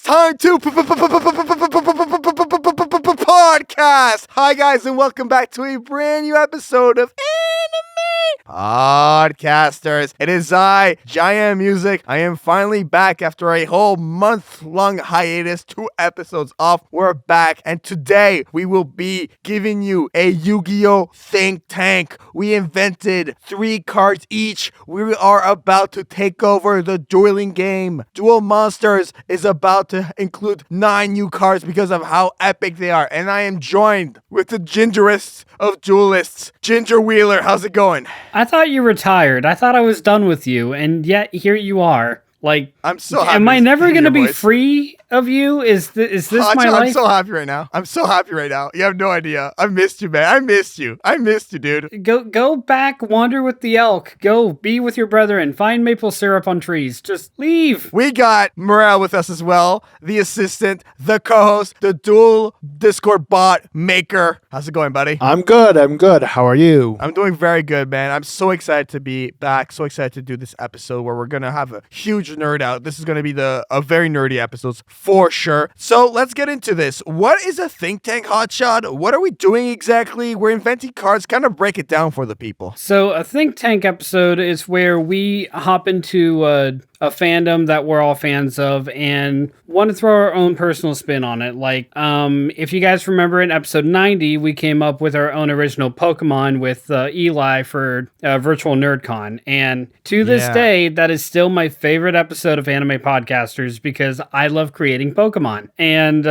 time to podcast. Hi guys, and welcome back to a brand new episode of Anime Podcasters. It is I, JaianMusic. I am finally back after a whole month-long hiatus, 2 episodes off. We're back, and today we will be giving you a Yu-Gi-Oh! Think Tank. We invented 3 cards each. We are about to take over the dueling game. Duel Monsters is about to include 9 new cards because of how epic they are. And I am joined with the gingerest of duelists, Ginger Wheeler. How's it going? I thought you retired. I thought I was done with you, and yet here you are. Like, I'm so happy. Am I never going to be free of you? Is this Hotshot, my life? I'm so happy right now. You have no idea. I missed you, man. I missed you, dude. Go back, wander with the elk. Go be with your brethren. Find maple syrup on trees. Just leave. We got Murel with us as well, the assistant, the co-host, the dual Discord bot maker. How's it going, buddy? I'm good. How are you? I'm doing very good, man. I'm so excited to be back. So excited to do this episode where we're gonna have a huge nerd out. This is gonna be a very nerdy episode for sure. So let's get into this. What is a think tank, Hotshot? What are we doing exactly? We're inventing cards. Kind of break it down for the people. So a think tank episode is where we hop into a fandom that we're all fans of and want to throw our own personal spin on it. Like, if you guys remember in episode 90, we came up with our own original Pokemon with Eli for Virtual NerdCon. And to this day, that is still my favorite episode of Anime Podcasters because I love creating Pokemon. And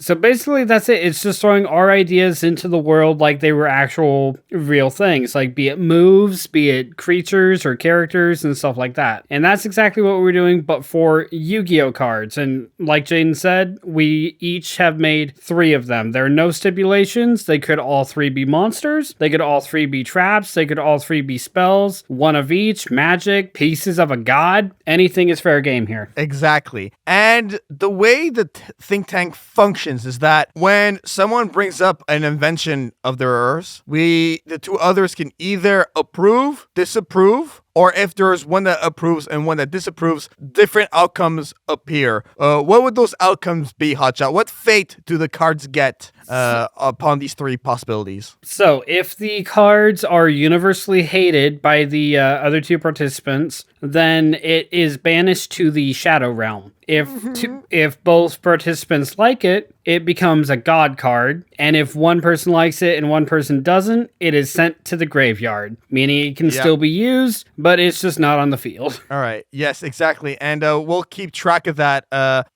so basically that's it. It's just throwing our ideas into the world like they were actual real things, like be it moves, be it creatures or characters and stuff like that. And that's exactly what we're doing, but for Yu-Gi-Oh cards. And like Jaden said, we each have made 3 of them. There are no stipulations. They could all 3 be monsters. They could all 3 be traps. They could all 3 be spells. 1 of each, magic, pieces of a god. Anything is fair game here. Exactly. And the way the think tank functions is that when someone brings up an invention of theirs, the 2 others can either approve, disapprove, or if there's one that approves and one that disapproves, different outcomes appear. What would those outcomes be, Hotshot? What fate do the cards get upon these 3 possibilities? So, if the cards are universally hated by the other 2 participants, then it is banished to the Shadow Realm. If both participants like it, it becomes a god card. And if one person likes it and one person doesn't, it is sent to the graveyard, meaning it can still be used, but it's just not on the field. All right. Yes, exactly. And we'll keep track of that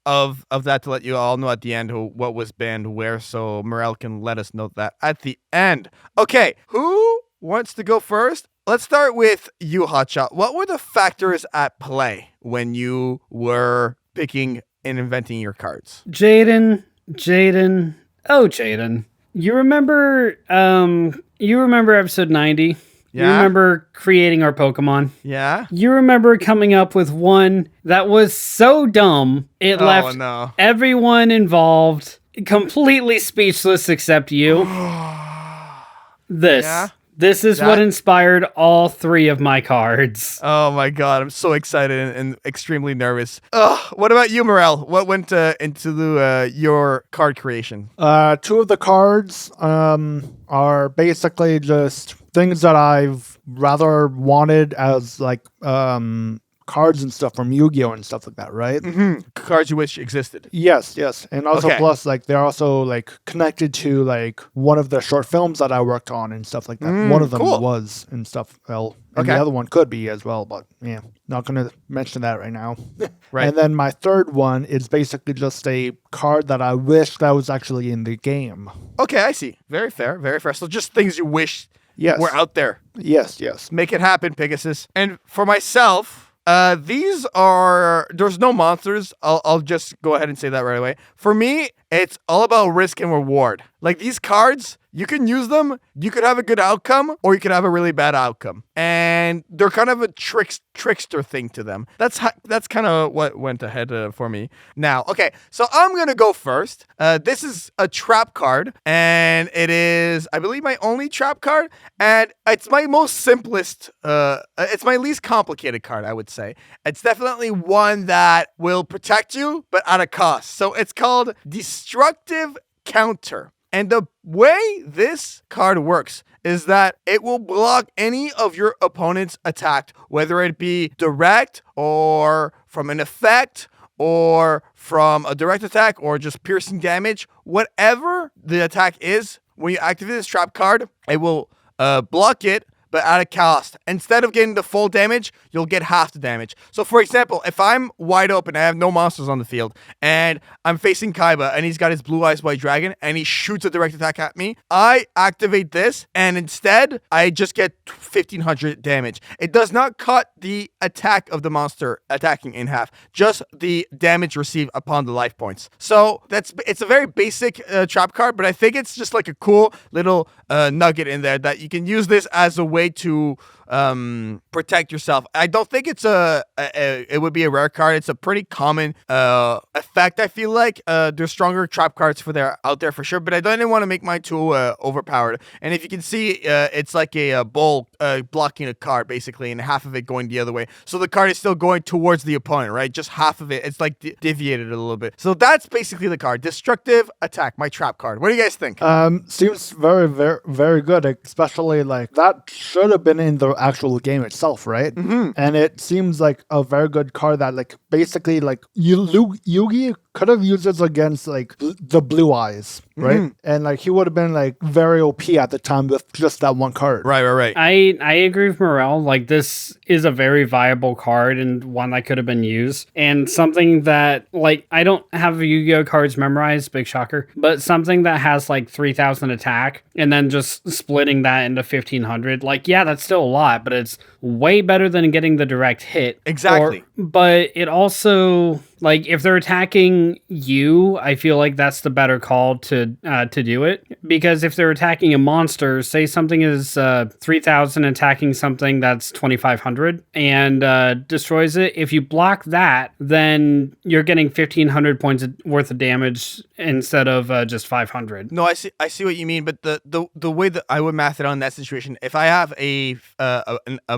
of that to let you all know at the end what was banned where, so Murel can let us know that at the end. Okay, who wants to go first? Let's start with you, Hotshot. What were the factors at play when you were picking and inventing your cards? Jaden. You remember episode 90? Yeah. You remember creating our Pokemon? Yeah. You remember coming up with one that was so dumb, it left everyone involved completely speechless except you. This is what inspired all 3 of my cards. Oh my god, I'm so excited and extremely nervous. What about you, Murel? What went into your card creation? 2 of the cards are basically just things that I've rather wanted as like cards and stuff from Yu-Gi-Oh! And stuff like that, right? Mm-hmm. Cards you wish existed. Yes. And also plus like they're also like connected to like one of the short films that I worked on and stuff like that. One of them was and stuff. Well, and the other one could be as well, but yeah, not going to mention that right now. Right. And then my third one is basically just a card that I wish that was actually in the game. Okay, I see. Very fair. So just things you wish were out there. Yes. Make it happen, Pegasus. And for myself, there's no monsters. I'll just go ahead and say that right away. For me, It's all about risk and reward. Like these cards, you can use them, you could have a good outcome, or you could have a really bad outcome. And they're kind of a trickster thing to them. That's kind of what went ahead for me. Now, okay, so I'm going to go first. This is a trap card, and it is, I believe, my only trap card, and it's my most simplest, it's my least complicated card, I would say. It's definitely one that will protect you, but at a cost. So it's called Destructive Counter. And the way this card works is that it will block any of your opponent's attack, whether it be direct or from an effect or from a direct attack or just piercing damage. Whatever the attack is, when you activate this trap card, it will block it, but at a cost. Instead of getting the full damage, you'll get half the damage. So for example, if I'm wide open, I have no monsters on the field, and I'm facing Kaiba, and he's got his Blue Eyes White Dragon, and he shoots a direct attack at me, I activate this, and instead, I just get 1500 damage. It does not cut the attack of the monster attacking in half, just the damage received upon the life points. So it's a very basic trap card, but I think it's just like a cool little nugget in there that you can use this as a way to protect yourself. I don't think it's it would be a rare card. It's a pretty common effect. I feel like there's stronger trap cards out there for sure, but I didn't want to make mine too overpowered. And if you can see, it's like a bull blocking a card basically, and half of it going the other way. So the card is still going towards the opponent, right? Just half of it. It's like deviated a little bit. So that's basically the card. Destructive Attack, my trap card. What do you guys think? Seems very, very, very good. Especially like that should have been in the actual game itself, right? Mm-hmm. And it seems like a very good card that like basically like Yugi could have used this against like the Blue Eyes, right? Mm-hmm. And like he would have been like very OP at the time with just that one card. Right. I agree with Murel. Like this is a very viable card and one that could have been used. And something that like I don't have Yu-Gi-Oh cards memorized, big shocker, but something that has like 3000 attack and then just splitting that into 1500. Like yeah, that's still a lot, but it's way better than getting the direct hit. Exactly. But it also like if they're attacking you, I feel like that's the better call to do it, because if they're attacking a monster, say something is 3000 attacking something that's 2500 and destroys it. If you block that, then you're getting 1500 points worth of damage instead of just 500. No, I see what you mean, but the way that I would math it on that situation, if I have a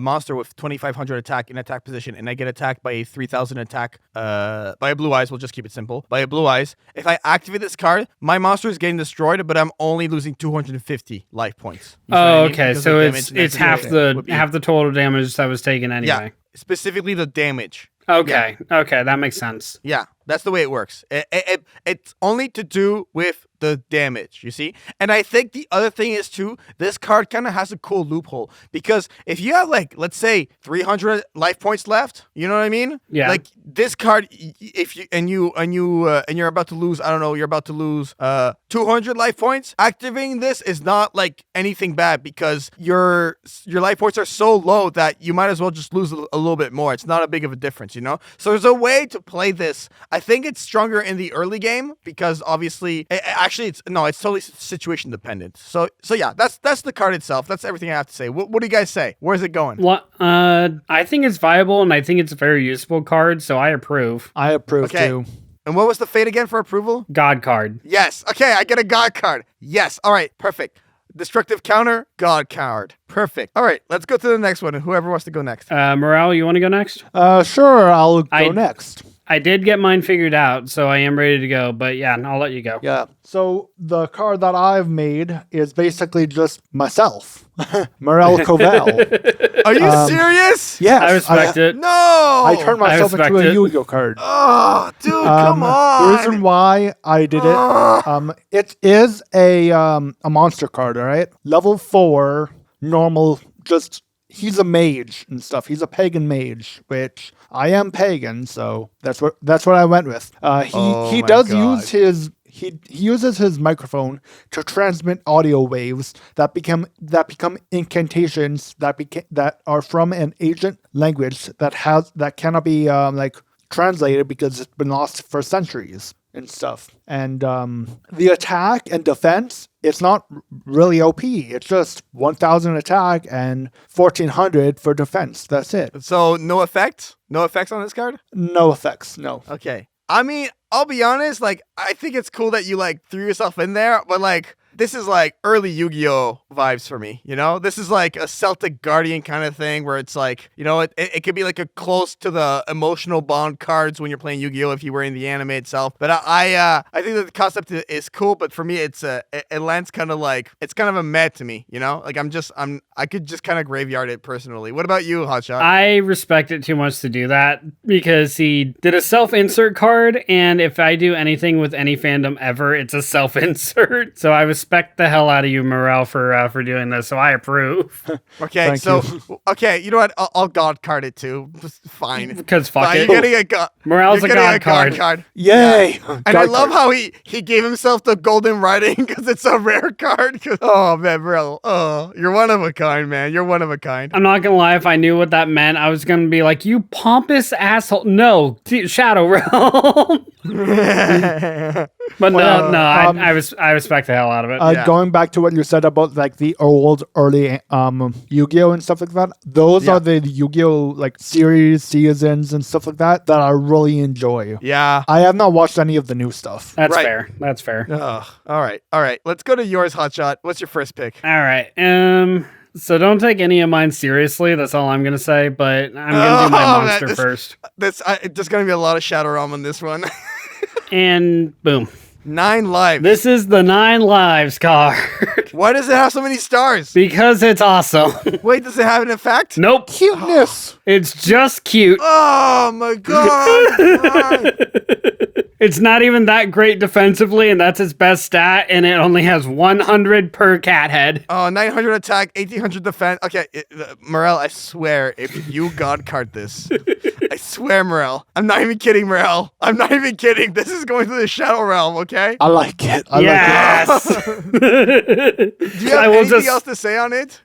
monster with 2500 attack in attack position and I get attacked by a 3000 attack by a Blue Eyes, we'll just keep it simple, by a Blue Eyes, if I activate this card, my monster is getting destroyed, but I'm only losing 250 life points. Okay, so it's half the total damage that was taken anyway. Yeah, specifically the damage. Okay, that makes sense. Yeah, that's the way it works. It's only to do with the damage, you see? And I think the other thing is too, this card kind of has a cool loophole, because if you have like, let's say 300 life points left, you know what I mean? Yeah. Like this card, if you're about to lose, I don't know, you're about to lose 200 life points, activating this is not like anything bad, because your life points are so low that you might as well just lose a little bit more. It's not a big of a difference, you know? So there's a way to play this. I think it's stronger in the early game, because obviously it's totally situation dependent. So yeah, that's the card itself. That's everything I have to say. What do you guys say? Where's it going? Well, I think it's viable, and I think it's a very useful card, so I approve. I approve too. And what was the fate again for approval? God card. Yes. Okay, I get a God card. Yes. All right, perfect. Destructive Counter, God card. Perfect. All right, let's go to the next one. Whoever wants to go next. Morale, you want to go next? Sure, I'll go next. I did get mine figured out, so I am ready to go. But yeah, I'll let you go. Yeah. So the card that I've made is basically just myself, Murel Koval. Are you serious? Yes. I respect it. No. I turned myself into a Yu-Gi-Oh card. Oh, dude, come on. The reason why I did it, it is a monster card, all right? Level 4, normal, just... He's a mage and stuff. He's a pagan mage, which I am pagan, so that's what I went with. He uses his microphone to transmit audio waves that become incantations that are from an ancient language that cannot be translated because it's been lost for centuries. and stuff. And the attack and defense, it's not really OP. It's just 1,000 attack and 1,400 for defense. That's it. So no effects? No effects on this card? No effects, no. Okay. I mean, I'll be honest, like, I think it's cool that you, like, threw yourself in there, but, like, this is like early Yu-Gi-Oh vibes for me, you know? This is like a Celtic Guardian kind of thing where it's like, you know, it could be like a close to the emotional bond cards when you're playing Yu-Gi-Oh if you were in the anime itself. But I think that the concept is cool, but for me it lands kind of like, it's kind of a meh to me, you know? Like I could just kind of graveyard it personally. What about you, Hotshot? I respect it too much to do that because he did a self-insert card, and if I do anything with any fandom ever, it's a self-insert. So I respect the hell out of you, Murel, for doing this. So I approve. Okay, okay, you know what? I'll god card it too. Fine. Because fuck Fine, it. You're getting a god. Morel's a god card. Yay! Yeah. And I love how he gave himself the golden writing because it's a rare card. Oh man, Murel. Oh, you're one of a kind, man. You're one of a kind. I'm not gonna lie, if I knew what that meant, I was gonna be like, you pompous asshole. No, Shadow Realm. But I respect the hell out of it. Going back to what you said about like the old early Yu-Gi-Oh and stuff like that, those are the Yu-Gi-Oh like series, seasons and stuff like that I really enjoy. Yeah. I have not watched any of the new stuff. That's fair. That's fair. All right. Let's go to yours, Hotshot. What's your first pick? All right. So don't take any of mine seriously. That's all I'm gonna say. But I'm gonna do my monster first. There's gonna be a lot of Shadow Realm on this one. And boom. 9 lives. This is the 9 lives card. Why does it have so many stars? Because it's awesome. Wait, does it have an effect? Nope. Cuteness. It's just cute. Oh my god. It's not even that great defensively, and that's its best stat, and it only has 100 per cat head. Oh, 900 attack, 1800 defense. Okay, Murel, I swear, if you god card this, I swear, Murel, I'm not even kidding, Murel. I'm not even kidding. This is going to the Shadow Realm, okay? I like it. Yes. Do you have anything else to say on it?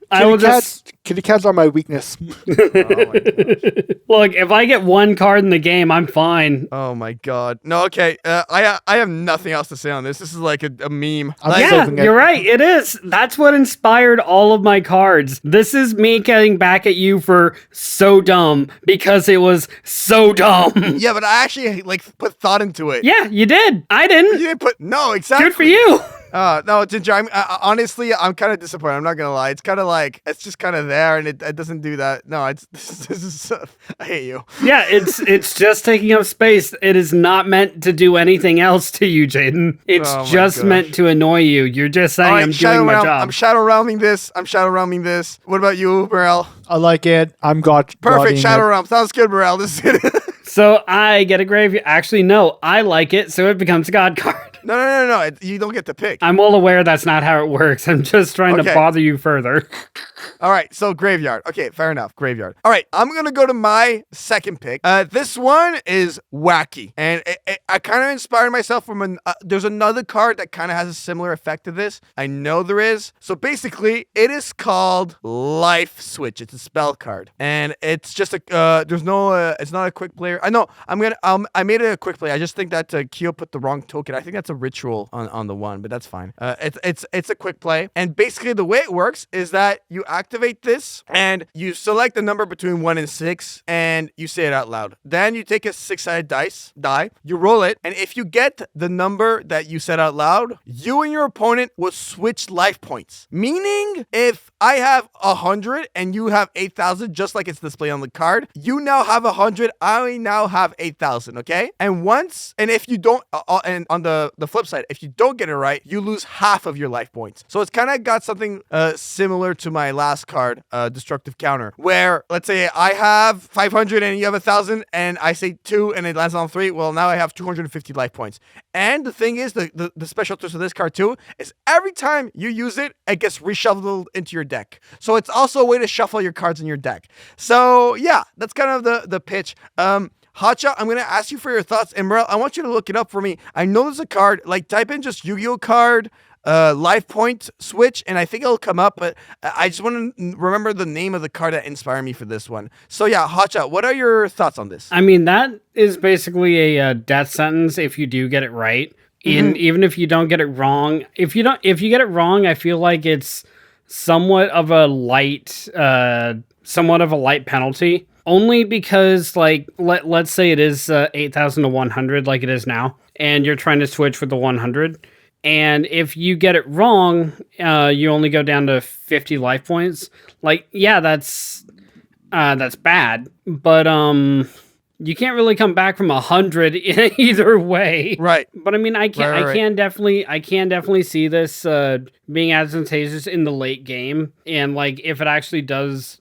Kitty cats are my weakness. Oh my gosh. Look, if I get one card in the game, I'm fine. Oh my god. No, okay. I have nothing else to say on this. This is like a meme. Yeah, you're right. It is. That's what inspired all of my cards. This is me getting back at you for so dumb because it was so dumb. Yeah, but I actually like put thought into it. Yeah, you did. I didn't. You didn't put no, exactly. Good for you. No, Ginger, honestly, I'm kind of disappointed. I'm not going to lie. It's kind of like, it's just kind of there and it doesn't do that. No, this is I hate you. Yeah, it's just taking up space. It is not meant to do anything else to you, Jaden. It's just meant to annoy you. You're just saying, I'm doing my job. I'm shadow realming this. What about you, Murel? I like it. Perfect, Shadow Realm. Sounds good, Murel. This is it. So I get a graveyard. Actually, no, I like it, so it becomes a god card. No. You don't get to pick. I'm well aware that's not how it works. I'm just trying to bother you further. All right, so graveyard. Okay, fair enough. Graveyard. All right, I'm going to go to my second pick. This one is wacky. And I kind of inspired myself from there's another card that kind of has a similar effect to this. I know there is. So basically, it is called Life Switch. It's a spell card. And it's just there's no, it's not a quick player. I know, I made it a quick play. I just think that Kyo put the wrong token. I think that's a ritual on the one, but that's fine. It's a quick play. And basically the way it works is that you activate this and you select the number between 1 and 6 and you say it out loud. Then you take a 6-sided die, you roll it, and if you get the number that you said out loud, you and your opponent will switch life points. Meaning if I have 100 and you have 8,000, just like it's displayed on the card, you now have 100, I now have 8,000, okay? And if you don't, and on the flip side, if you don't get it right, you lose half of your life points. So it's kind of got something similar to my last card, Destructive Counter, where let's say I have 500 and you have 1,000 and I say 2 and it lands on 3. Well, now I have 250 life points. And the thing is, the special twist of this card too is every time you use it, it gets reshuffled into your deck. So it's also a way to shuffle your cards in your deck. So yeah, that's kind of the pitch. Hotshot, I'm going to ask you for your thoughts. And Murel, I want you to look it up for me. I know there's a card, like type in just Yu-Gi-Oh card, life point switch, and I think it'll come up, but I just want to remember the name of the card that inspired me for this one. So yeah, Hotshot, what are your thoughts on this? I mean, that is basically a death sentence if you do get it right. Even if you don't get it wrong, if you get it wrong, I feel like it's somewhat of a light penalty. Only because, like, let's say it is 8,000 to 100, like it is now, and you're trying to switch with the 100. And if you get it wrong, you only go down to 50 life points. Like, yeah, that's bad, but you can't really come back from 100 either way. Right. But I mean, I can definitely see this being advantageous in the late game, and like if it actually does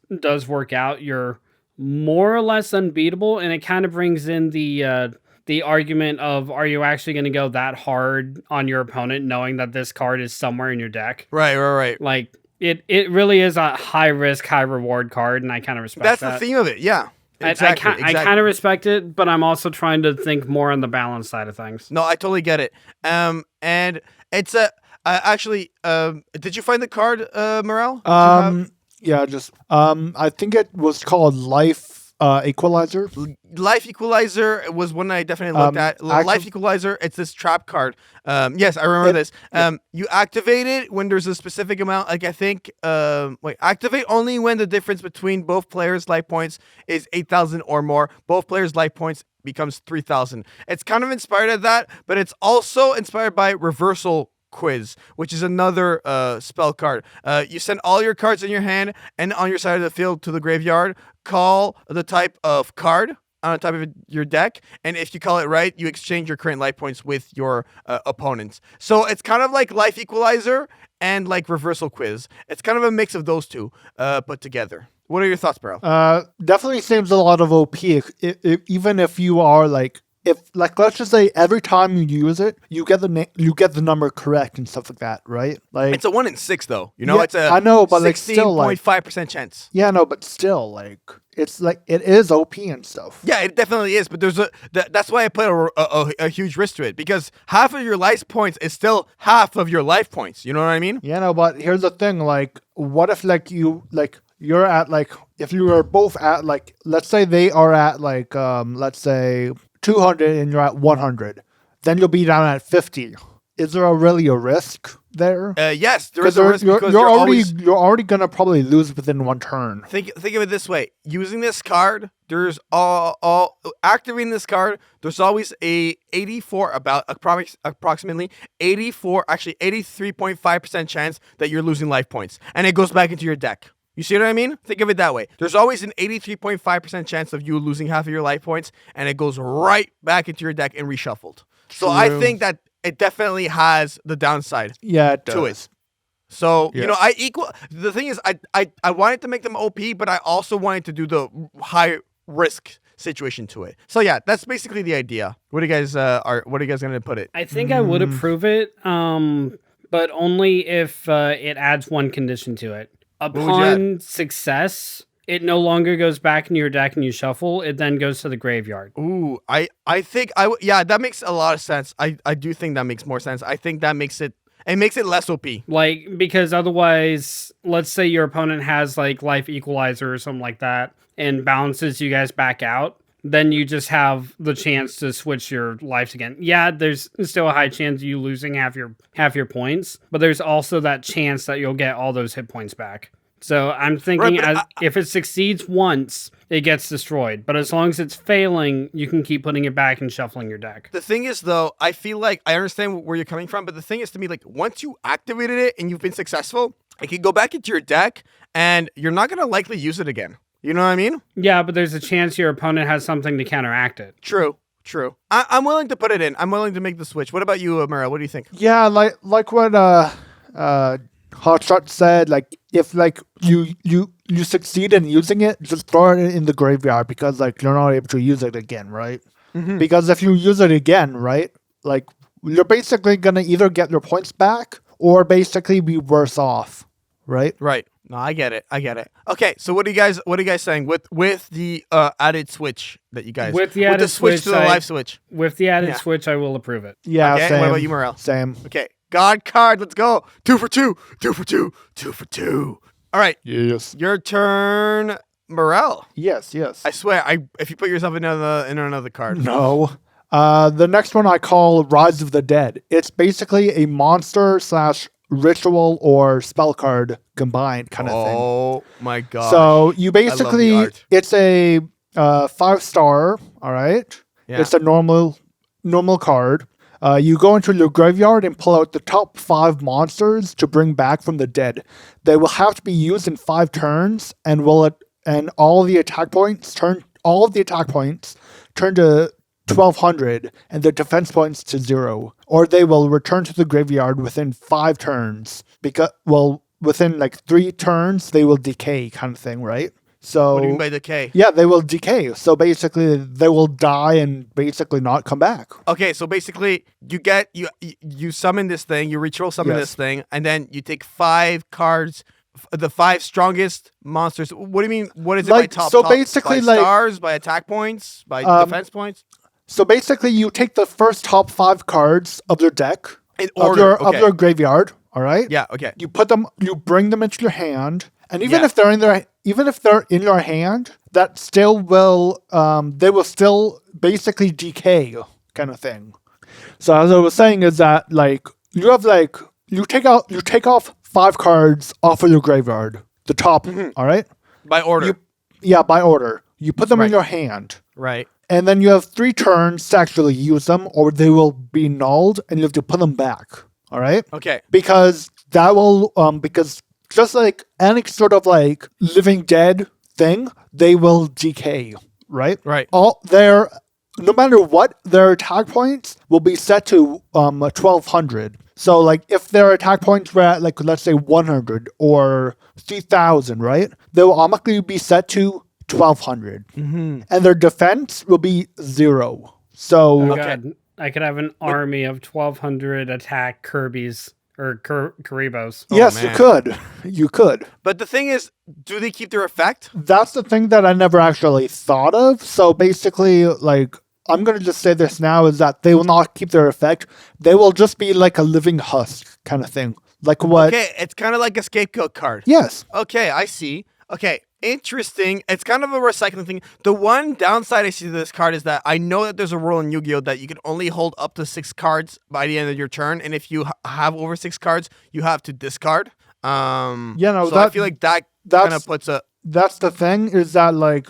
work out, you're more or less unbeatable, and it kind of brings in the argument of, are you actually going to go that hard on your opponent knowing that this card is somewhere in your deck? Right. Like it really is a high risk, high reward card, and I kind of respect that. That's the theme of it. Yeah. Exactly. I kind of respect it, but I'm also trying to think more on the balance side of things. No, I totally get it. And it's actually, did you find the card, Murel? Yeah, just I think it was called Life Equalizer. Life Equalizer was one I definitely looked at. Life Equalizer, it's this trap card. Yes, I remember this. You activate it when there's a specific amount. Like I think, activate only when the difference between both players' life points is 8,000 or more. Both players' life points becomes 3,000. It's kind of inspired of that, but it's also inspired by Reversal Quiz, which is another spell card. You send all your cards in your hand and on your side of the field to the graveyard. Call the type of card on the top of your deck, and if you call it right, you exchange your current life points with your opponents. So it's kind of like Life Equalizer and like Reversal Quiz. It's kind of a mix of those two put together. What are your thoughts, bro? Definitely seems a lot of OP. Even if you are like, let's just say every time you use it, you get the number correct and stuff like that, right? Like it's a 1 in 6 though. You know, yeah, it's a I know, but like still like 16.5% chance. Yeah, no, but still like it's like it is OP and stuff. Yeah, it definitely is. But there's that's why I put a huge risk to it, because half of your life points is still half of your life points. You know what I mean? Yeah, no, but here's the thing. Like, what if you're at like, if you are both at like, let's say they are at like let's say 200 and you're at 100, then you'll be down at 50. Is there really a risk there? Yes, there is a risk, because you're already gonna probably lose within one turn. Think of it this way: using this card, there's all activating this card. There's always a 83.5% chance that you're losing life points, and it goes back into your deck. You see what I mean? Think of it that way. There's always an 83.5% chance of you losing half of your life points, and it goes right back into your deck and reshuffled. So I think that it definitely has the downside. Yeah, it to does. it. So, you know, the thing is, I wanted to make them OP, but I also wanted to do the high risk situation to it. So yeah, that's basically the idea. What are you guys going to put it? I think I would approve it, but only if it adds one condition to it. Upon success, it no longer goes back into your deck and you shuffle. It then goes to the graveyard. Ooh, I think that makes a lot of sense. I do think that makes more sense. I think that makes it less OP. Like, because otherwise, let's say your opponent has like Life Equalizer or something like that and balances you guys back out. Then you just have the chance to switch your lives again. Yeah, there's still a high chance of you losing half your points, but there's also that chance that you'll get all those hit points back. So I'm thinking, if it succeeds once, it gets destroyed. But as long as it's failing, you can keep putting it back and shuffling your deck. The thing is, though, I feel like I understand where you're coming from, but the thing is, to me, like, once you activated it and you've been successful, it can go back into your deck, and you're not going to likely use it again. You know what I mean? Yeah, but there's a chance your opponent has something to counteract it. True. I'm willing to put it in. I'm willing to make the switch. What about you, Murel? What do you think? Yeah, like what Hotshot said, like if like you succeed in using it, just throw it in the graveyard, because like you're not able to use it again, right? Mm-hmm. Because if you use it again, right, like you're basically gonna either get your points back or basically be worse off, right? Right. No, I get it. Okay, so what are you guys saying with the added switch that you guys with the switch to the live switch? With the added switch, I will approve it. Yeah. Okay. Same. What about you, Murel? Same. Okay. God card. Let's go. 2 for 2. 2 for 2. 2 for 2. All right. Yes. Your turn, Murel. Yes. I swear, if you put yourself in another card. No. The next one I call Rise of the Dead. It's basically a monster / ritual or spell card combined kind of thing. Oh my god. So you basically, it's a 5-star, all right? Yeah. It's a normal card. You go into your graveyard and pull out the top 5 monsters to bring back from the dead. They will have to be used in 5 turns, and all of the attack points turn to 1,200, and the defense points to 0. Or they will return to the graveyard within 5 turns. Within like 3 turns, they will decay, kind of thing, right? So what do you mean by decay? Yeah, they will decay. So basically, they will die and basically not come back. Okay, so basically, you summon this thing, you ritual summon this thing, and then you take 5 cards, the 5 strongest monsters. What do you mean? What is it by top? So basically, by stars, by attack points, by defense points. So basically, you take the first top 5 cards of your deck in order of your graveyard. All right. Yeah. Okay. You bring them into your hand, and even if they're in your hand, that still will they will still basically decay, kind of thing. So as I was saying, is that you take off 5 cards off of your graveyard, the top. All right. By order. By order. You put them in your hand. Right. And then you have 3 turns to actually use them, or they will be nulled, and you have to put them back. All right? Okay. Because that will, because just like any sort of like living dead thing, they will decay, right? Right. No matter what, their attack points will be set to 1,200. So like if their attack points were at like, let's say 100 or 3,000, right? They will automatically be set to 1,200. And their defense will be 0. So God, I could have an army of 1,200 attack Kirby's or Karibos. Yes, you could. But the thing is, do they keep their effect? That's the thing that I never actually thought of. So basically, like, I'm going to just say this now, is that they will not keep their effect. They will just be like a living husk kind of thing. Like what? Okay, it's kind of like a scapegoat card. Yes. Okay, I see. Okay, interesting. It's kind of a recycling thing. The one downside I see to this card is that I know that there's a rule in Yu-Gi-Oh! That you can only hold up to 6 cards by the end of your turn, and if you have over 6 cards, you have to discard. I feel like that kind of puts a... That's the thing, is that like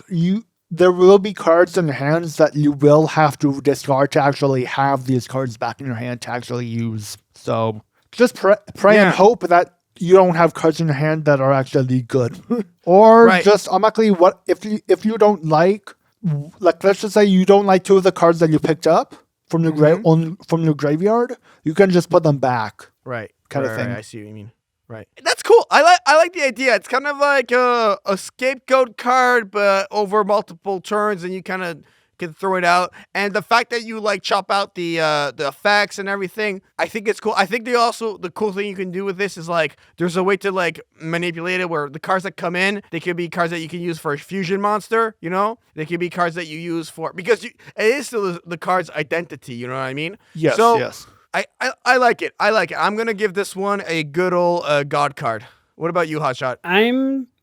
there will be cards in your hands that you will have to discard to actually have these cards back in your hand to actually use. So just pray and hope that you don't have cards in your hand that are actually good. Or just automatically, what if you don't like let's just say you don't like 2 of the cards that you picked up from your from your graveyard, you can just put them back. Right. Kind of thing. Right, I see what you mean. Right. That's cool. I like the idea. It's kind of like a scapegoat card, but over multiple turns, and you kind of can throw it out. And the fact that you like chop out the effects and everything, I think it's cool. I think the cool thing you can do with this is like there's a way to like manipulate it where the cards that come in, they could be cards that you can use for a fusion monster, you know? They could be cards that you use for because it is still the card's identity, you know what I mean? Yes, so, yes. I like it. I'm going to give this one a good old God card. What about you, Hotshot?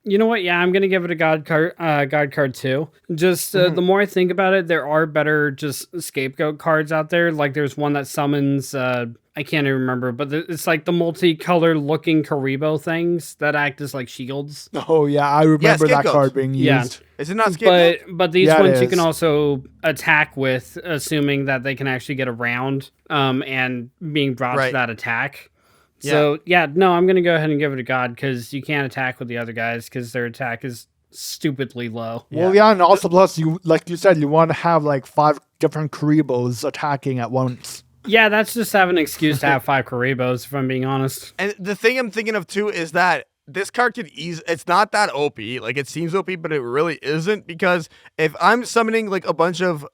You know what? Yeah, I'm going to give it a God card too. Just the more I think about it, there are better just scapegoat cards out there. Like there's one that summons, I can't even remember, but it's like the multicolor looking Karibo things that act as like shields. Oh yeah, I remember that card being used. Yeah. Is it not scapegoat? But these ones you can also attack with, assuming that they can actually get around and being brought to that attack. So, I'm going to go ahead and give it a God because you can't attack with the other guys because their attack is stupidly low. Well, and also plus, like you said, you want to have like 5 different Karibos attacking at once. Yeah, that's just having an excuse to have 5 Karibos, if I'm being honest. And the thing I'm thinking of, too, is that this card could it's not that OP. Like, it seems OP, but it really isn't because if I'm summoning like a bunch of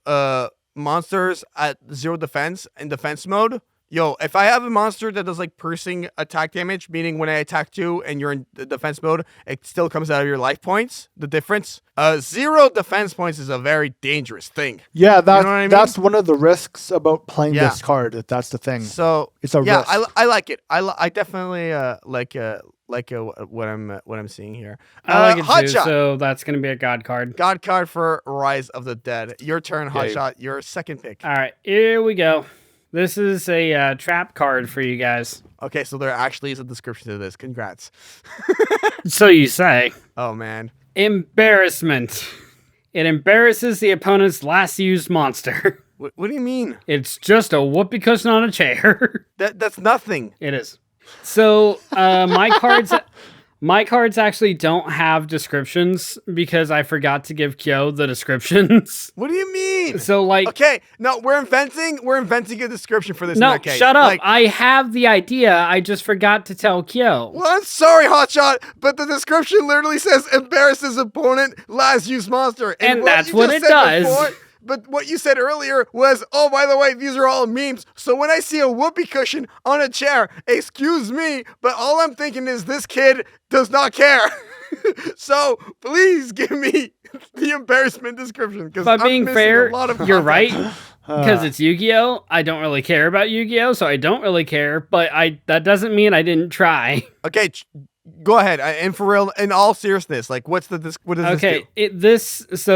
monsters at 0 defense in defense mode, yo, if I have a monster that does like piercing attack damage, meaning when I attack you and you're in the defense mode, it still comes out of your life points. The difference, 0 defense points is a very dangerous thing. Yeah, you know what I mean? That's one of the risks about playing this card. That's the thing. So it's a risk. I like it. I definitely like what I'm seeing here. I like it too. Hotshot. So that's gonna be a god card. God card for Rise of the Dead. Your turn, Hotshot. Your second pick. All right, here we go. This is a trap card for you guys. Okay, so there actually is a description to this. Congrats. So you say. Oh man. Embarrassment. It embarrasses the opponent's last used monster. What do you mean? It's just a whoopee cushion on a chair. That's nothing. It is. So my cards actually don't have descriptions because I forgot to give Kyo the descriptions. What do you mean? So like, okay, no, we're inventing a description for this. No, in that case. shut up. Like, I have the idea. I just forgot to tell Kyo. well, I'm sorry, Hotshot, but the description literally says embarrasses opponent, last used monster, and that's what it does. But what you said earlier was, oh, by the way, these are all memes. So when I see a whoopee cushion on a chair, excuse me, but all I'm thinking is this kid does not care. So please give me the embarrassment description. If I'm being fair, you're right. Uh. Because it's Yu-Gi-Oh! I don't really care about Yu-Gi-Oh! So I don't really care, but that doesn't mean I didn't try. Okay, go ahead. And for real, in all seriousness, like what does this do?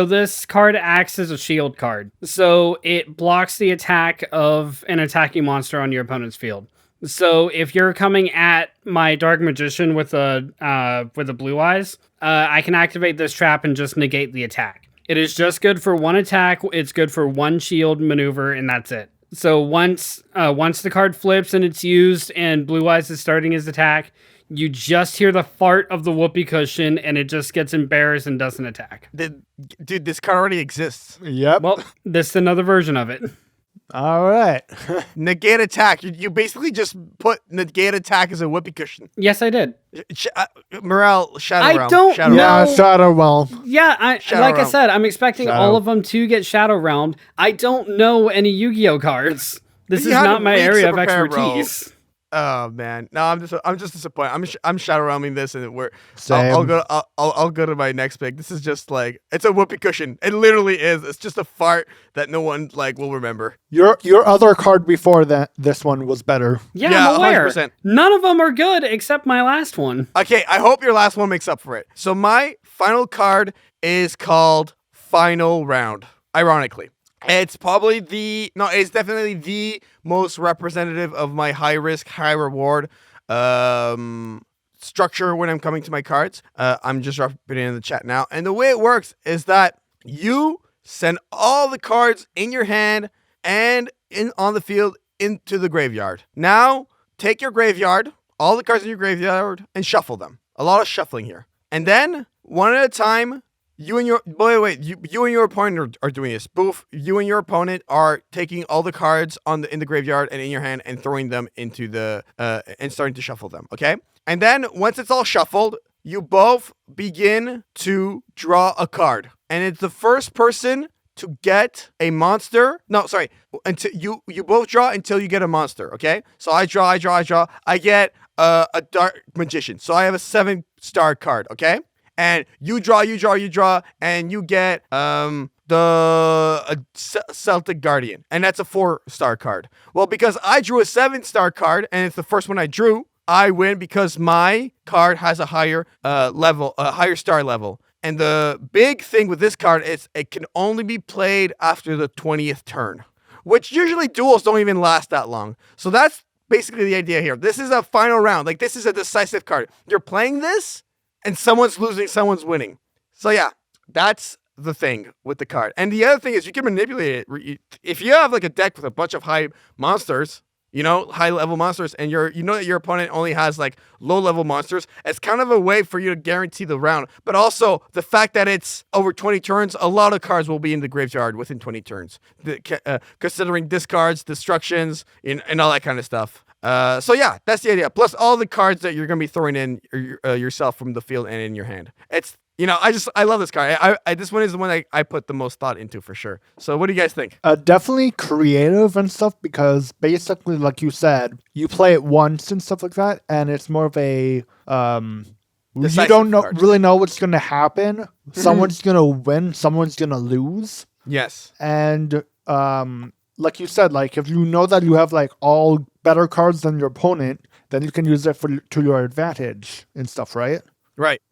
This card acts as a shield card. So it blocks the attack of an attacking monster on your opponent's field. So if you're coming at my Dark Magician with a blue eyes, I can activate this trap and just negate the attack. It is just good for one attack. It's good for one shield maneuver, and that's it. So once the card flips and it's used and Blue Eyes is starting his attack, you just hear the fart of the whoopee cushion and it just gets embarrassed and doesn't attack. Dude, this card already exists. Yep. Well, this is another version of it. All right. Negate attack. You basically just put negate attack as a whoopee cushion. Yes, I did. Murel, Shadow Realm. I don't Shadow know. Realm. Yeah, Shadow Realm. Yeah, I said, I'm expecting Shadow. all of them to get Shadow Realmed. I don't know any Yu-Gi-Oh cards. This is not my area of expertise. Oh man, no, I'm just disappointed. I'm shadow realming this, and I'll go to my next pick. This is just like it's a whoopee cushion. It literally is. It's just a fart that no one like will remember. Your other card before this one was better. Yeah, I'm aware. 100%. None of them are good except my last one. Okay, I hope your last one makes up for it. So my final card is called Final Round. Ironically. It's definitely the most representative of my high risk, high reward structure when I'm coming to my cards. I'm just putting it in the chat now. And the way it works is that you send all the cards in your hand and on the field into the graveyard. Now, take your graveyard, all the cards in your graveyard, and shuffle them. A lot of shuffling here. And then, one at a time, you and your opponent are doing this. Both you and your opponent are taking all the cards in the graveyard and in your hand and throwing them into the and starting to shuffle them. Okay, and then once it's all shuffled, you both begin to draw a card, and it's the first person to get a monster. No, sorry, until you both draw until you get a monster. Okay, so I draw. I get a Dark Magician, so I have a 7-star card. Okay. And you draw, and you get the Celtic Guardian, and that's a 4-star card. Well, because I drew a 7-star card, and it's the first one I drew, I win because my card has a higher higher star level. And the big thing with this card is it can only be played after the 20th turn, which usually duels don't even last that long. So that's basically the idea here. This is a final round. Like, this is a decisive card. You're playing this, and someone's losing, someone's winning. So yeah, that's the thing with the card. And the other thing is you can manipulate it. If you have like a deck with a bunch of high monsters, high level monsters, and that your opponent only has like low level monsters, it's kind of a way for you to guarantee the round. But also the fact that it's over 20 turns, a lot of cards will be in the graveyard within 20 turns, considering discards, destructions, and all that kind of stuff. So yeah, that's the idea. Plus all the cards that you're going to be throwing in yourself from the field and in your hand. It's I love this card. This one is the one I put the most thought into for sure. So what do you guys think? Definitely creative and stuff, because basically, like you said, you play it once and stuff like that, and it's more of a you don't really know what's going to happen. Someone's going to win, someone's going to lose. Yes. And like you said, like if you know that you have like all better cards than your opponent, then you can use it to your advantage and stuff, right? Right.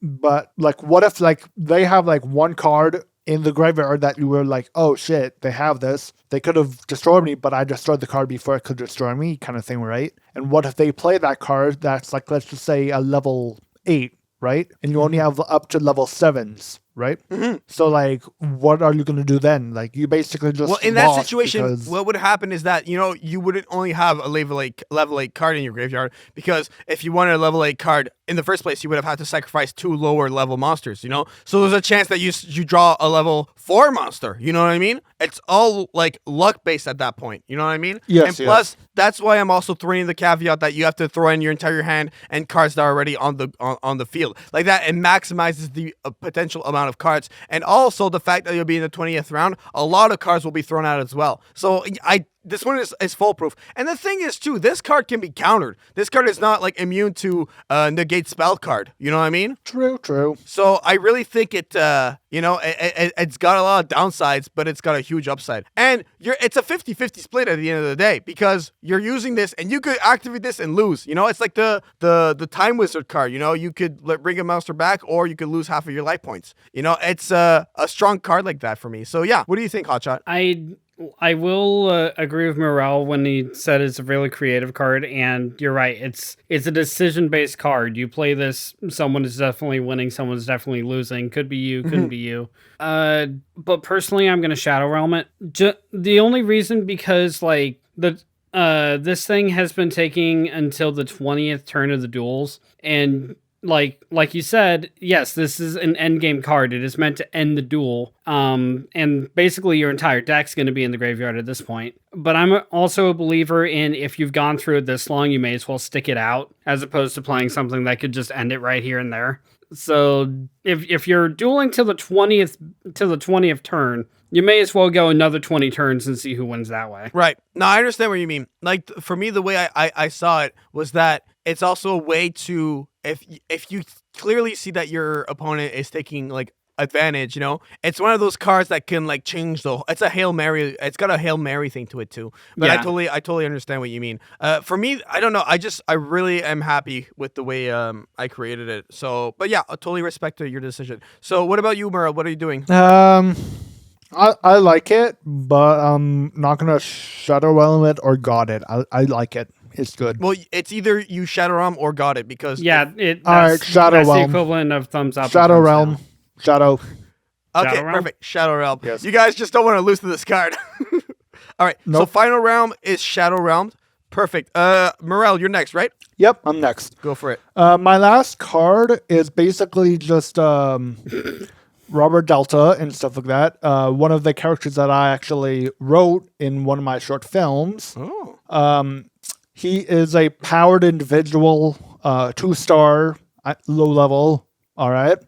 But like, what if like they have like one card in the graveyard that you were like, oh shit, they have this. They could have destroyed me, but I destroyed the card before it could destroy me, kind of thing, right? And what if they play that card that's like, let's just say a level 8, right? And you only have up to level 7s, right? Mm-hmm. So like, what are you going to do then? Like, you basically just in that situation, what would happen is that, you wouldn't only have a level 8 card in your graveyard, because if you wanted a level 8 card in the first place, you would have had to sacrifice 2 lower level monsters, So there's a chance that you draw a level 4 monster, you know what I mean? It's all like luck based at that point, you know what I mean? Yes. And plus, that's why I'm also throwing in the caveat that you have to throw in your entire hand and cards that are already on the field. Like that, it maximizes the potential amount of cards. And also the fact that you'll be in the 20th round, a lot of cards will be thrown out as well. So this one is foolproof. And the thing is, too, this card can be countered. This card is not, like, immune to negate spell card. You know what I mean? True. So I really think it's got a lot of downsides, but it's got a huge upside. And it's a 50-50 split at the end of the day, because you're using this, and you could activate this and lose. It's like the Time Wizard card. You could bring a monster back, or you could lose half of your life points. It's a strong card like that for me. So, yeah. What do you think, Hotshot? I will agree with Murel when he said it's a really creative card, and you're right. It's a decision-based card. You play this, someone is definitely winning, someone's definitely losing. Could be you, couldn't be you. But personally, I'm going to Shadow Realm it. The only reason, because like this thing has been taking until the 20th turn of the duels, and like you said, yes, this is an endgame card. It is meant to end the duel. And basically your entire deck's going to be in the graveyard at this point. But I'm also a believer in, if you've gone through it this long, you may as well stick it out, as opposed to playing something that could just end it right here and there. So if you're dueling till the 20th turn, you may as well go another 20 turns and see who wins that way. Right. No, I understand what you mean. Like, for me, the way I saw it was that it's also a way to, if you clearly see that your opponent is taking, like, advantage, it's one of those cards that can, like, change it's a Hail Mary. It's got a Hail Mary thing to it, too. But yeah. I totally understand what you mean. For me, I don't know. I really am happy with the way I created it. So, but yeah, I totally respect your decision. So what about you, Murel? What are you doing? I like it, but I'm not going to Shadow Realm it or God it. I like it. It's good. Well, it's either you Shadow Realm or God it, because... Yeah, that's the equivalent of thumbs up. Shadow Realm. Shadow. Okay, Shadow Realm? Perfect. Shadow Realm. Yes. You guys just don't want to lose to this card. All right, So final realm is Shadow Realm. Perfect. Murel, you're next, right? Yep, I'm next. Go for it. My last card is basically just... Robert Delta and stuff like that. One of the characters that I actually wrote in one of my short films. Oh. He is a powered individual, 2-star, low level. All right.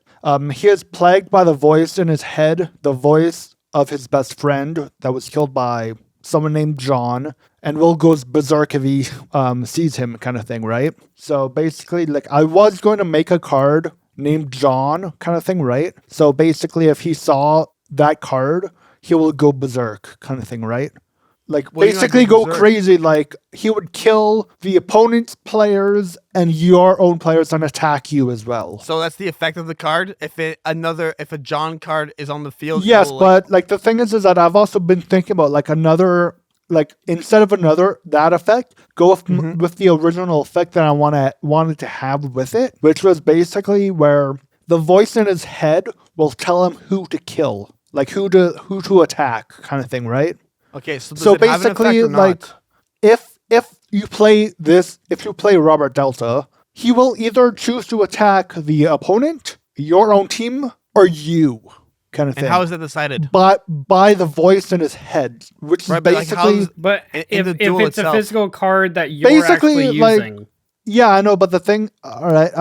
He is plagued by the voice in his head, the voice of his best friend that was killed by someone named John, and will goes berserk if he sees him, kind of thing, right? So basically, like, I was going to make a card named John, kind of thing, right? So basically, if he saw that card, he will go berserk, kind of thing, right? Like, basically go crazy. Like, he would kill the opponent's players and your own players and attack you as well. So that's the effect of the card. If a John card is on the field, yes, but like the thing is that I've also been thinking about like another. Like, instead of that effect, go with the original effect that I wanted to have with it, which was basically where the voice in his head will tell him who to kill, like who to attack, kind of thing, right? Okay, so basically, like, if you play Robert Delta, he will either choose to attack the opponent, your own team, or you. Kind of thing. And how is that decided? By the voice in his head, which is basically... But if it's a physical card that you're actually using... Yeah, I know, but the thing, all right,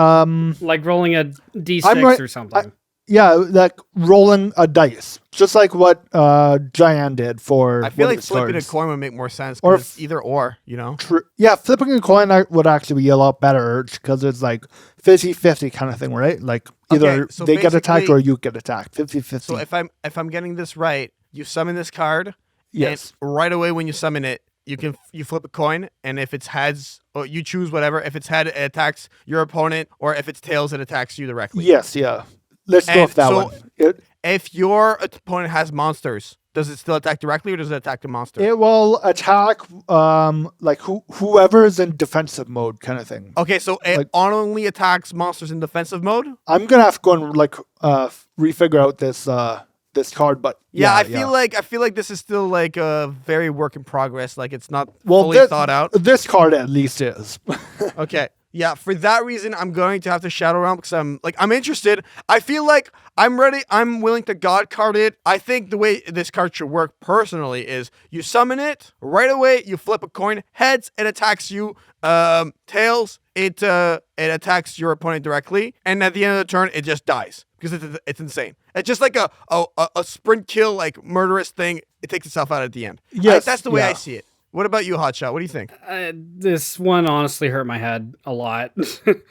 Like rolling a d6 or something. yeah, like rolling a dice, just like what Jaian did for. I feel like flipping a coin would make more sense or because it's either or, you know. Yeah, flipping a coin would actually be a lot better because it's like 50-50 kind of thing, right? Like either so they get attacked or you get attacked. 50-50. So if I'm getting this right, you summon this card. Yes. And right away when you summon it, you flip a coin, and if it's heads, or you choose whatever. If it's head, it attacks your opponent, or if it's tails, it attacks you directly. Yes. Yeah. Let's go with that one. If your opponent has monsters, does it still attack directly, or does it attack the monster? It will attack like whoever is in defensive mode, kind of thing. Okay, so it only attacks monsters in defensive mode. I'm gonna have to go and refigure out this card, but I feel like this is still like a very work in progress. Like it's not fully thought out. This card at least is. Okay. Yeah, for that reason, I'm going to have to Shadow Realm because I'm interested. I feel like I'm ready. I'm willing to God card it. I think the way this card should work personally is you summon it right away. You flip a coin. Heads, it attacks you. Tails, it attacks your opponent directly. And at the end of the turn, it just dies because it's insane. It's just like a sprint kill, like murderous thing. It takes itself out at the end. Yes, that's the way I see it. What about you, Hotshot? What do you think? This one honestly hurt my head a lot.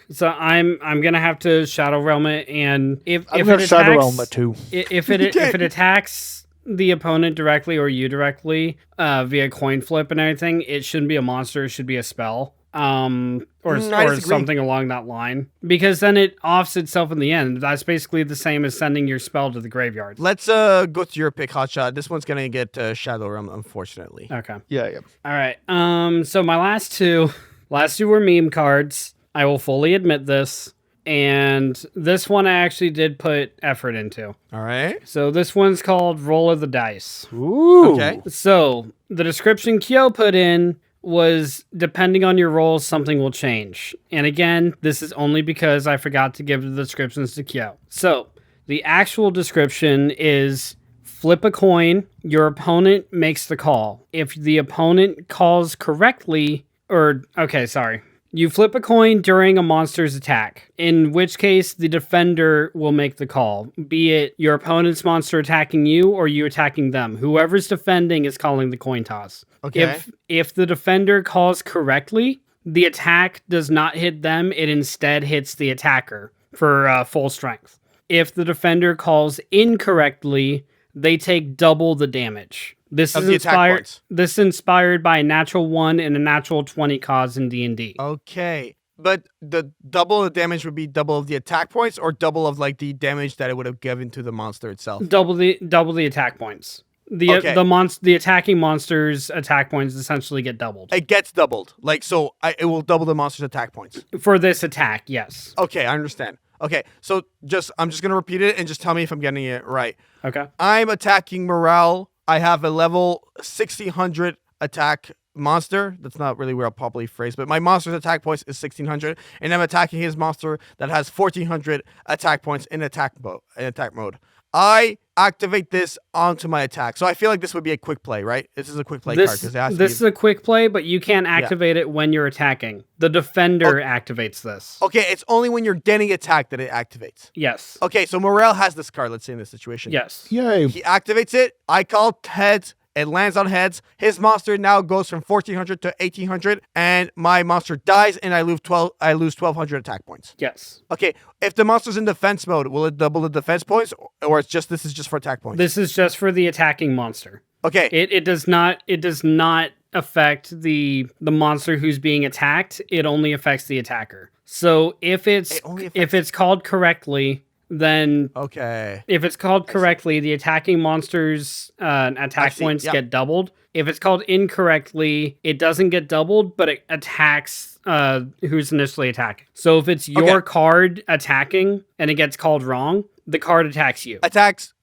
So I'm gonna have to Shadow Realm it, and if it attacks, Shadow Realm it too. If it attacks the opponent directly or you directly via coin flip and everything, it shouldn't be a monster. It should be a spell. Or something along that line, because then it offs itself in the end. That's basically the same as sending your spell to the graveyard. Let's go to your pick, Hotshot. This one's gonna get Shadow Realm, unfortunately. Okay. Yeah. All right. So my last two were meme cards. I will fully admit this, and this one I actually did put effort into. All right. So this one's called Roll of the Dice. Ooh. Okay. So the description Kyo put in was, depending on your rolls, something will change. And again, this is only because I forgot to give the descriptions to Kyo. So, the actual description is flip a coin, your opponent makes the call. If the opponent calls correctly, you flip a coin during a monster's attack, in which case the defender will make the call, be it your opponent's monster attacking you or you attacking them. Whoever's defending is calling the coin toss. Okay. If the defender calls correctly, the attack does not hit them. It instead hits the attacker for full strength. If the defender calls incorrectly, they take double the damage. This is inspired. This is inspired by a natural 1 and a natural 20 cause in D&D. Okay, but the double the damage would be double of the attack points, or double of like the damage that it would have given to the monster itself. Double the attack points. The attacking monster's attack points essentially get doubled. It gets doubled, it will double the monster's attack points for this attack. Yes. Okay, I understand. Okay, so I'm just gonna repeat it and just tell me if I'm getting it right. Okay. I'm attacking Murel. I have a level 1600 attack monster. That's not really where I'll probably phrase, but my monster's attack points is 1600, and I'm attacking his monster that has 1400 attack points in attack mode. I activate this onto my attack. So I feel like this would be a quick play, right? This is a quick play card. This is a quick play, but you can't activate it when you're attacking. The defender activates this. Okay, it's only when you're getting attacked that it activates. Yes. Okay, so Murel has this card, let's say in this situation. Yes. Yay. He activates it. I call heads. It lands on heads. His monster now goes from 1400 to 1800, and my monster dies, and I lose 1200 attack points. Yes. Okay, if the monster's in defense mode, will it double the defense points, or this is just for attack points? This is just for the attacking monster. Okay. It does not affect the monster who's being attacked. It only affects the attacker. So if it's called correctly, then if it's called correctly, the attacking monster's attack points get doubled. If it's called incorrectly, it doesn't get doubled, but it attacks who's initially attacking. So if it's your card attacking and it gets called wrong, the card attacks you.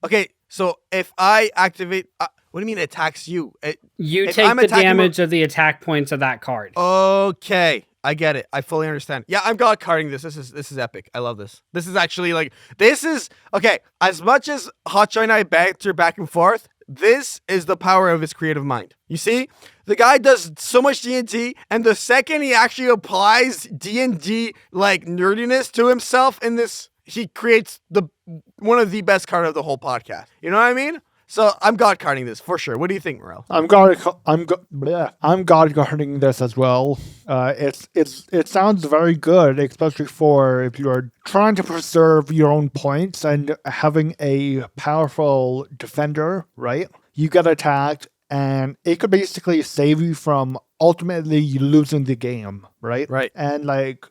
Okay, so if I activate... what do you mean it attacks you? You take the damage of the attack points of that card. Okay. I get it. I fully understand. Yeah, I'm god carding this. This is epic. I love this. This is actually okay. As much as Hotshot and I banter back and forth, this is the power of his creative mind. You see, the guy does so much D&D, and the second he actually applies D&D like nerdiness to himself in this, he creates one of the best card of the whole podcast. You know what I mean? So I'm god carding this for sure. What do you think, Murel? I'm god carding this as well. It sounds very good, especially for if you are trying to preserve your own points and having a powerful defender, right? You get attacked, and it could basically save you from ultimately losing the game, right? Right. And like,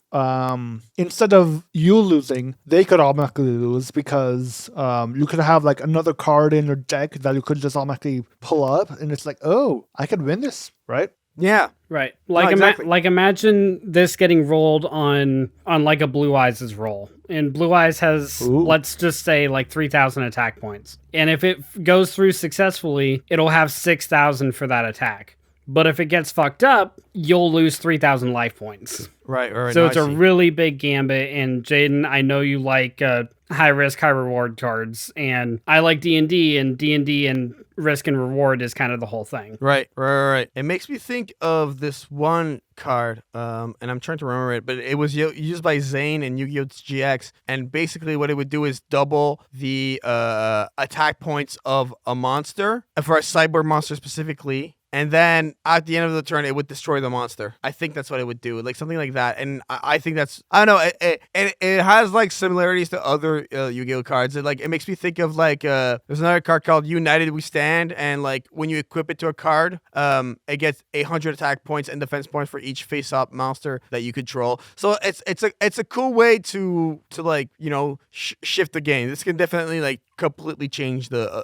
instead of you losing, they could automatically lose because you could have like another card in your deck that you could just automatically pull up, and it's like, oh, I could win this, right? Yeah. Right. Like, exactly. Imagine this getting rolled on like a Blue Eyes' roll. And Blue Eyes has, let's just say, like 3,000 attack points. And if it goes through successfully, it'll have 6,000 for that attack. But if it gets fucked up, you'll lose 3,000 life points. Right. So it's a really big gambit. And Jaden, I know you like high risk, high reward cards. And I like D&D, and risk and reward is kind of the whole thing. Right. It makes me think of this one card, and I'm trying to remember it, but it was used by Zane in Yu-Gi-Oh! GX, and basically what it would do is double the attack points of a monster, for a cyborg monster specifically. And then at the end of the turn, it would destroy the monster. I think that's what it would do, like something like that. And I think that's, I don't know, it has like similarities to other Yu-Gi-Oh cards. It makes me think of like there's another card called United We Stand, and like when you equip it to a card, it gets 100 attack points and defense points for each face-up monster that you control. So it's a cool way to like, you know, shift the game. This can definitely like completely change the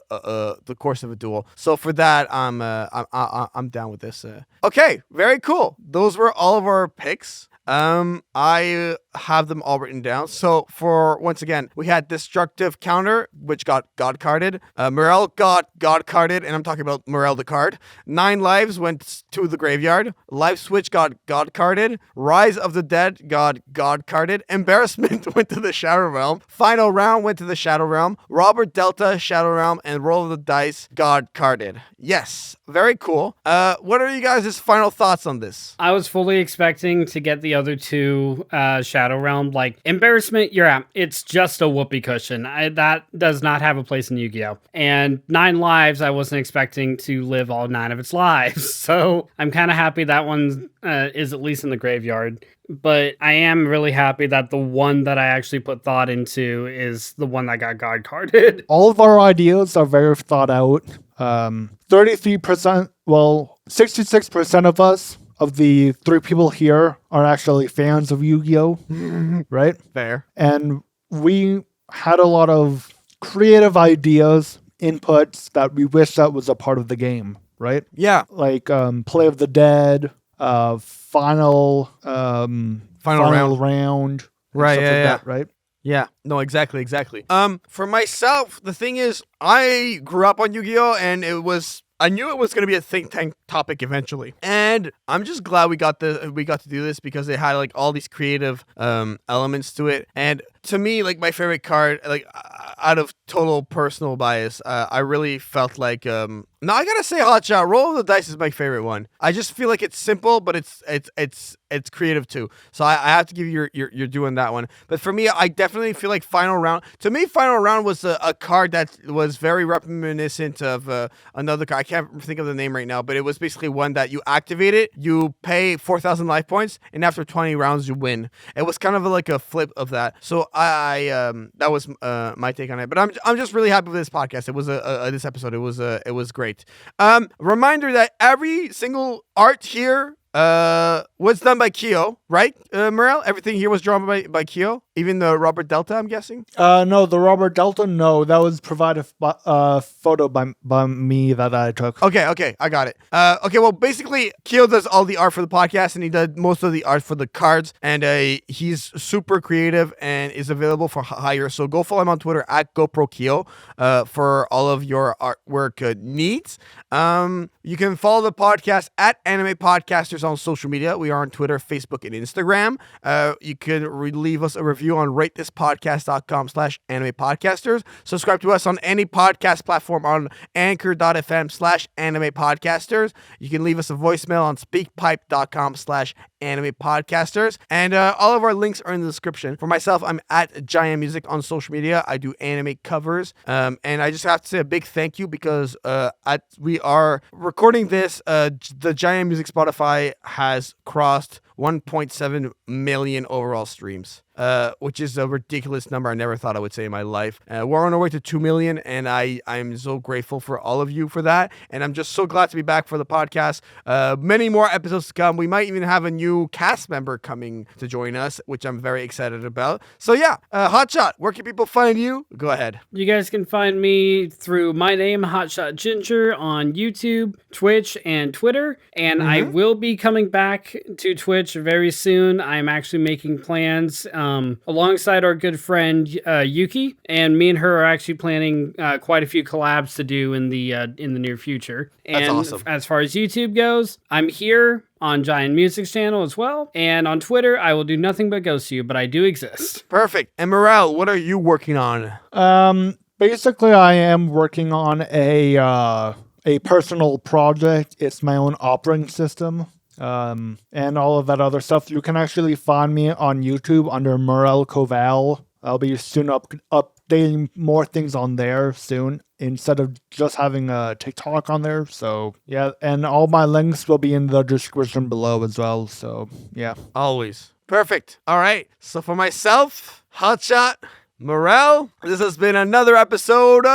course of a duel. So for that, I'm down with this. Okay, very cool. Those were all of our picks. I have them all written down. So for, once again, we had Destructive Counter, which got god carded. Murel got god carded, and I'm talking about Murel the card. 9 Lives went to the graveyard. Life Switch got god carded. Rise of the Dead got god carded. Embarrassment went to the Shadow Realm. Final Round went to the Shadow Realm. Robert Delta, Shadow Realm, and Roll of the Dice god carded. Yes, very cool. What are you guys' final thoughts on this? I was fully expecting to get the other two Shadow Realm. Like, Embarrassment, you're out. It's just a whoopee cushion. That does not have a place in Yu-Gi-Oh! And 9 Lives, I wasn't expecting to live all 9 of its lives. So I'm kind of happy that one is at least in the graveyard. But I am really happy that the one that I actually put thought into is the one that got god carded. All of our ideas are very thought out. 33%, well, 66% of us, of the 3 people here, are actually fans of Yu-Gi-Oh! Right? Fair. And we had a lot of creative ideas, inputs that we wish that was a part of the game, right? Yeah. Like Play of the Dead, final round. Right, stuff yeah, like that, right? Yeah, no, exactly. For myself, the thing is, I grew up on Yu-Gi-Oh! And I knew it was going to be a Thinktank topic eventually. And I'm just glad we got to do this because it had like all these creative elements to it. And to me, like my favorite card, like out of total personal bias, I really felt like no, I gotta say Hotshot. Roll of the Dice is my favorite one. I just feel like it's simple, but it's creative too. So I have to give you you're doing that one. But for me, I definitely feel like Final Round. To me, Final Round was a card that was very reminiscent of another card. I can't think of the name right now, but it was basically one that you activate it, you pay 4,000 life points, and after 20 rounds you win. It was kind of like a flip of that. So I that was my take on it. But I'm just really happy with this podcast. It was this episode. It was great. Reminder that every single art here was done by Kyo, right, Murel? Everything here was drawn by Kyo, even the Robert Delta, I'm guessing? No, the Robert Delta, no. That was provided photo by me that I took. Okay, I got it. Okay, well, basically, Kyo does all the art for the podcast, and he did most of the art for the cards, and he's super creative and is available for hire, so go follow him on Twitter at GoProKyo for all of your artwork needs. You can follow the podcast at Anime Podcasters on social media. We are on Twitter, Facebook, and Instagram. You can leave us a review review on ratethispodcast.com/anime podcasters. Subscribe to us on any podcast platform on anchor.fm/anime podcasters. You can leave us a voicemail on speakpipe.com/anime podcasters. And all of our links are in the description. For myself, I'm at JaianMusic on social media. I do anime covers. And I just have to say a big thank you because we are recording this. The JaianMusic Spotify has crossed 1.7 million overall streams, which is a ridiculous number I never thought I would say in my life. We're on our way to 2 million, and I'm so grateful for all of you for that. And I'm just so glad to be back for the podcast. Many more episodes to come. We might even have a new cast member coming to join us, which I'm very excited about. So yeah, Hotshot, where can people find you? Go ahead. You guys can find me through my name, Hotshot Ginger, on YouTube, Twitch, and Twitter. And I will be coming back to Twitch very soon. I'm actually making plans alongside our good friend Yuki, and me and her are actually planning quite a few collabs to do in the near future. And that's awesome. As far as YouTube goes, I'm here on JaianMusic's channel as well, and on Twitter, I will do nothing but ghost you, but I do exist. Perfect. And Murel, what are you working on? Basically, I am working on a personal project. It's my own operating system. And all of that other stuff. You can actually find me on YouTube under Murel Koval. I'll be soon updating more things on there soon instead of just having a TikTok on there. So yeah, and all my links will be in the description below as well. So yeah. Always. Perfect. All right. So for myself, Hotshot, Murel, this has been another episode of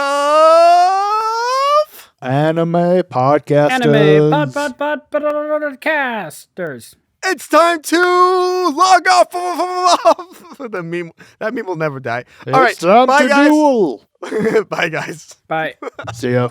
Anime Podcasters. Anime Podcasters. It's time to log off. That meme will never die. All right. It's time bye, to guys. duel. Bye, guys. Bye. See ya.